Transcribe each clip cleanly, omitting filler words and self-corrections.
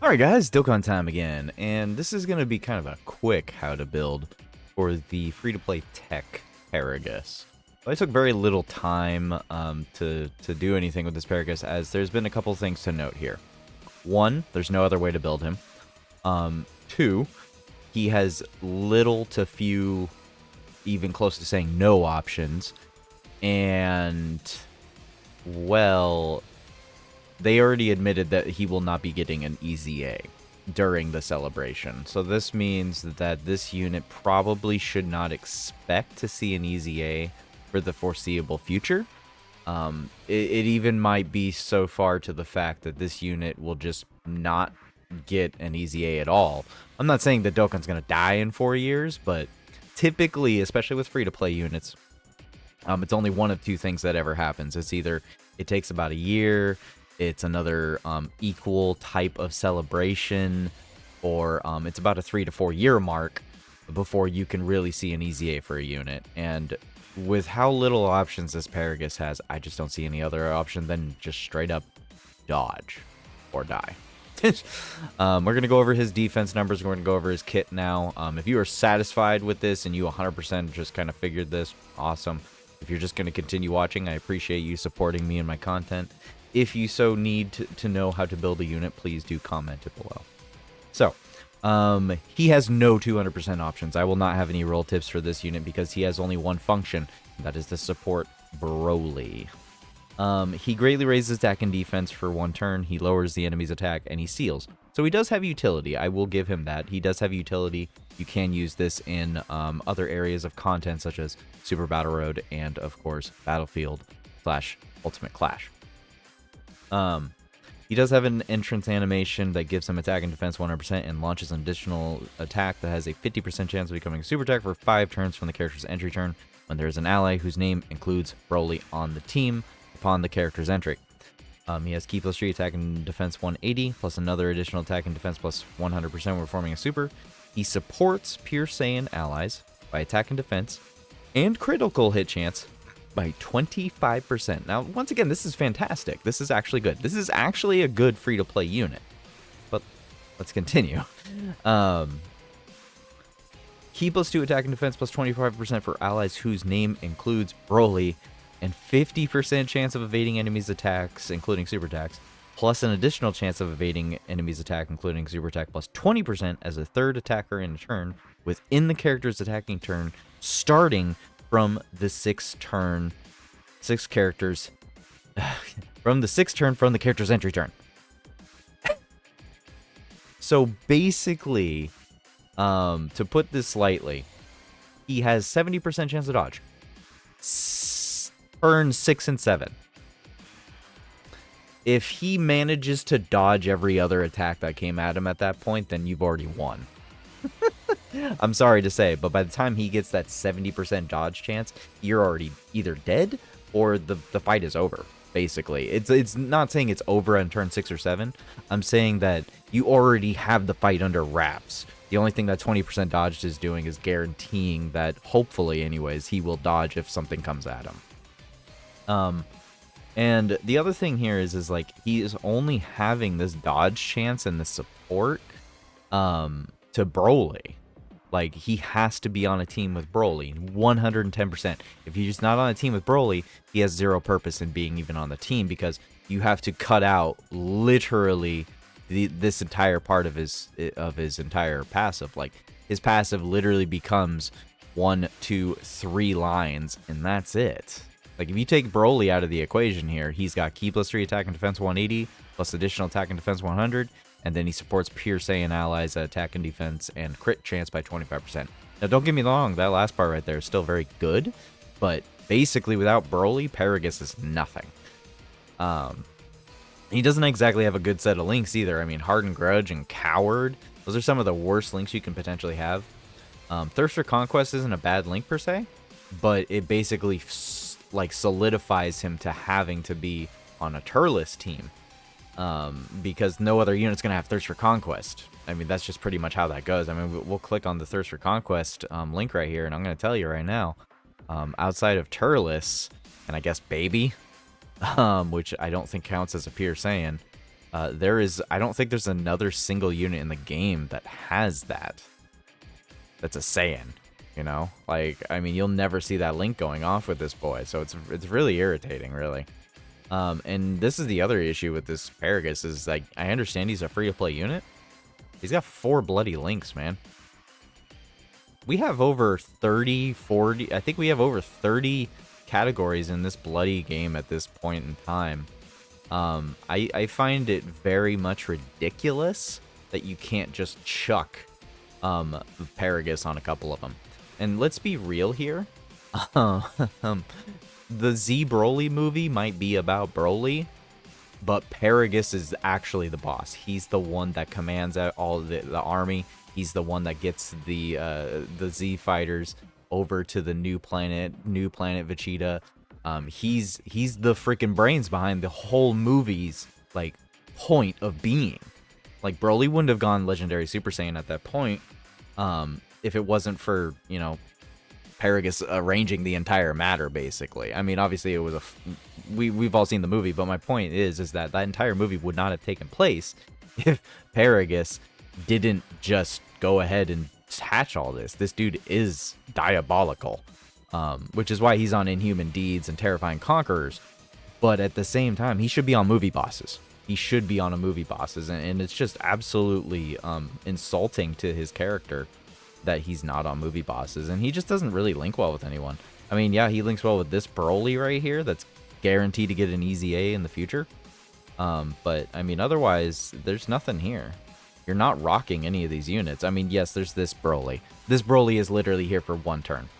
Alright guys, Dokkan time again, and this is going to be kind of a quick how to build for the free-to-play TEQ Paragus. I took very little time to do anything with this Paragus, as there's been a couple things to note here. One, there's no other way to build him. Two, he has little to few, even close to saying no options, and, well, they already admitted that he will not be getting an easy A during the celebration. So this means that this unit probably should not expect to see an easy A for the foreseeable future. It even might be so far to the fact that this unit will just not get an easy A at all. I'm not saying that Dokkan's going to die in 4 years, but typically, especially with free-to-play units, it's only one of two things that ever happens. It's either it takes about a year, it's another equal type of celebration, or it's about a 3 to 4 year mark before you can really see an easy A for a unit. And with how little options this Paragus has, I just don't see any other option than just straight up dodge or die. We're going to go over his defense numbers. We're going to go over his kit now. If you are satisfied with this and you 100% just kind of figured this, awesome. If you're just going to continue watching, I appreciate you supporting me and my content. If you so need to know how to build a unit, please do comment it below. So, he has no 200% options. I will not have any roll tips for this unit because he has only one function, and that is to support Broly. He greatly raises attack and defense for 1 turn, he lowers the enemy's attack, and he seals. So he does have utility, I will give him that. He does have utility. You can use this in other areas of content, such as Super Battle Road and, of course, Battlefield / Ultimate Clash. He does have an entrance animation that gives him attack and defense 100% and launches an additional attack that has a 50% chance of becoming a super attack for 5 turns from the character's entry turn when there is an ally whose name includes Broly on the team upon the character's entry. He has Ki +3 attack and defense 180 plus another additional attack and defense plus 100% when forming a super. He supports pure Saiyan allies by attack and defense and critical hit chance by 25%. Now, once again, this is fantastic. This is actually good. This is actually a good free-to-play unit. But let's continue. Ki +2 attack and defense plus 25% for allies whose name includes Broly, and 50% chance of evading enemies' attacks, including super attacks, plus an additional chance of evading enemies' attack, including super attack, plus 20% as a third attacker in a turn within the character's attacking turn, starting from the 6th turn, 6 characters, from the 6th turn from the character's entry turn. So basically, to put this lightly, he has 70% chance of dodge. Turns 6 and 7. If he manages to dodge every other attack that came at him at that point, then you've already won. I'm sorry to say, but by the time he gets that 70% dodge chance, you're already either dead or the fight is over, basically. It's not saying it's over on turn 6 or 7. I'm saying that you already have the fight under wraps. The only thing that 20% dodged is doing is guaranteeing that, hopefully anyways, he will dodge if something comes at him. And the other thing here is like, he is only having this dodge chance and the support, to Broly. Like, he has to be on a team with Broly, 110%. If he's just not on a team with Broly, he has zero purpose in being even on the team, because you have to cut out literally this entire part of his entire passive. Like, his passive literally becomes 1, 2, 3 lines, and that's it. Like, if you take Broly out of the equation here, he's got Ki +3 attack and defense 180, plus additional attack and defense 100, and then he supports pure Saiyan allies at attack and defense and crit chance by 25%. Now, don't get me wrong, that last part right there is still very good, but basically without Broly, Paragus is nothing. He doesn't exactly have a good set of links either. I mean, Hardened Grudge and Coward, those are some of the worst links you can potentially have. Thirst for Conquest isn't a bad link per se, but it basically like solidifies him to having to be on a Turles team, because no other unit's gonna have Thirst for Conquest. I mean, that's just pretty much how that goes. I mean, we'll click on the Thirst for Conquest link right here, and I'm gonna tell you right now, outside of Turles and I guess Baby, which I don't think counts as a pure Saiyan, I don't think there's another single unit in the game that has that. That's a Saiyan, you know? Like, I mean, you'll never see that link going off with this boy, so it's really irritating, really. And this is the other issue with this Paragus, is like, I understand he's a free-to-play unit. He's got 4 bloody links, man. We have over 30, 40, I think we have over 30 categories in this bloody game at this point in time. I find it very much ridiculous that you can't just chuck Paragus on a couple of them. And let's be real here. The Z Broly movie might be about Broly, but Paragus is actually the boss. He's the one that commands all the army. He's the one that gets the Z fighters over to the new planet Vegeta. He's the freaking brains behind the whole movie's like point of being. Like, Broly wouldn't have gone Legendary Super Saiyan at that point, if it wasn't for, you know, Paragus arranging the entire matter, basically. I mean, obviously it was we've all seen the movie, but my point is that entire movie would not have taken place if Paragus didn't just go ahead and hatch all this. This dude is diabolical, which is why he's on Inhuman Deeds and Terrifying Conquerors. But at the same time, he should be on movie bosses. He should be on a movie bosses, and it's just absolutely insulting to his character that he's not on movie bosses, and he just doesn't really link well with anyone. I mean, yeah, he links well with this Broly right here that's guaranteed to get an easy A in the future. But, I mean, otherwise, there's nothing here. You're not rocking any of these units. I mean, yes, there's this Broly. This Broly is literally here for 1 turn.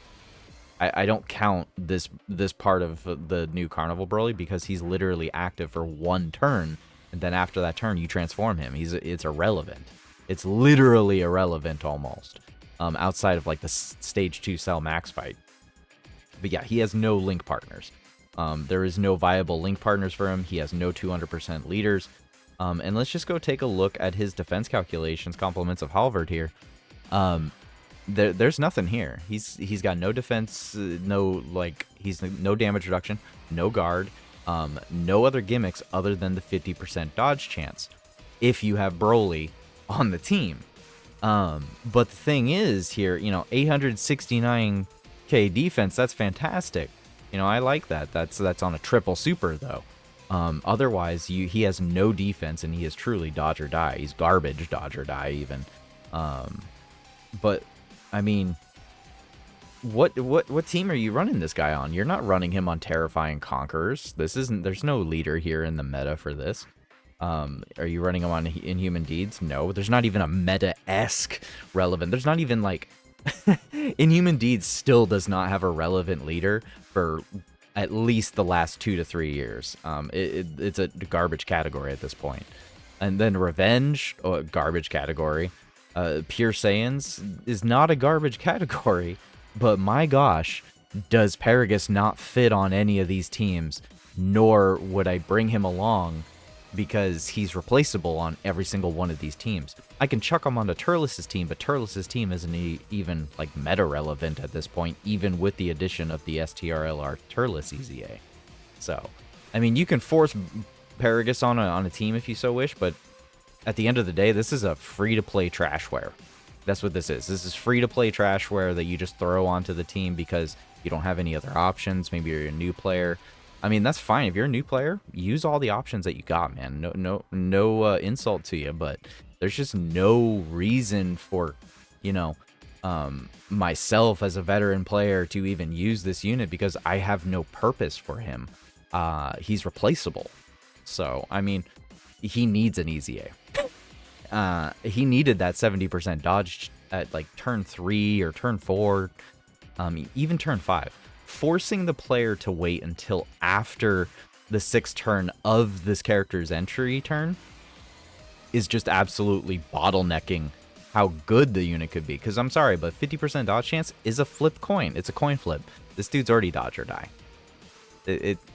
I don't count this part of the new Carnival Broly because he's literally active for 1 turn, and then after that turn, you transform him. It's irrelevant. It's literally irrelevant almost. Outside of like the stage 2 Cell Max fight. But yeah, he has no link partners. There is no viable link partners for him. He has no 200% leaders. And let's just go take a look at his defense calculations, compliments of Halvard here. There's nothing here. He's got no defense, no damage reduction, no guard, no other gimmicks other than the 50% dodge chance if you have Broly on the team. But the thing is here, you know, 869k defense, that's fantastic. You know, I like that. That's on a triple super though. Otherwise he has no defense and he is truly dodge or die. He's garbage dodge or die even. But I mean, what team are you running this guy on? You're not running him on Terrifying Conquerors. There's no leader here in the meta for this. Are you running him on Inhuman Deeds? No, there's not even a meta-esque relevant. There's not even like Inhuman Deeds still does not have a relevant leader for at least the last 2 to 3 years. It's a garbage category at this point. And then Revenge, garbage category. Pure Saiyans is not a garbage category, but my gosh, does Paragus not fit on any of these teams? Nor would I bring him along, because he's replaceable on every single one of these teams. I can chuck him onto Turles' team, but Turles' team isn't even like meta relevant at this point, even with the addition of the STRLR Turles EZA. So, I mean, you can force Paragus on a team if you so wish, but at the end of the day, this is a free-to-play trashware. That's what this is. This is free-to-play trashware that you just throw onto the team because you don't have any other options. Maybe you're a new player. I mean, that's fine. If you're a new player, use all the options that you got, man. No insult to you, but there's just no reason for, you know, myself as a veteran player to even use this unit because I have no purpose for him. He's replaceable. So, I mean, he needs an easy A. He needed that 70% dodge at like turn 3 or turn 4, even turn 5. Forcing the player to wait until after the 6th turn of this character's entry turn is just absolutely bottlenecking how good the unit could be. Because I'm sorry, but 50% dodge chance is a flip coin. It's a coin flip. This dude's already dodge or die.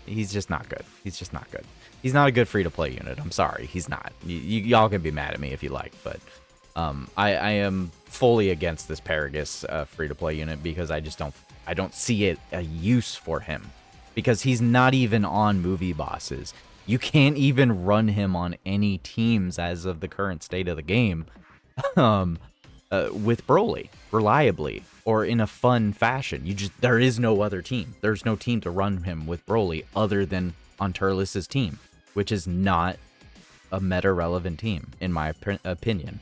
He's just not good. He's just not good. He's not a good free-to-play unit. I'm sorry. He's not. Y'all can be mad at me if you like, but I am fully against this Paragus free-to-play unit because I don't see a use for him because he's not even on movie bosses. You can't even run him on any teams as of the current state of the game with Broly reliably or in a fun fashion. There is no other team. There's no team to run him with Broly other than on Turles' team, which is not a meta relevant team in my opinion.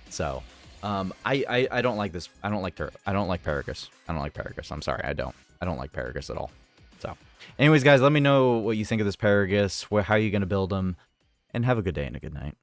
So I don't like this. I don't like Paragus. I don't like Paragus. I'm sorry, I don't like Paragus at all. So anyways, guys, let me know what you think of this Paragus, how you're going to build them, and have a good day and a good night.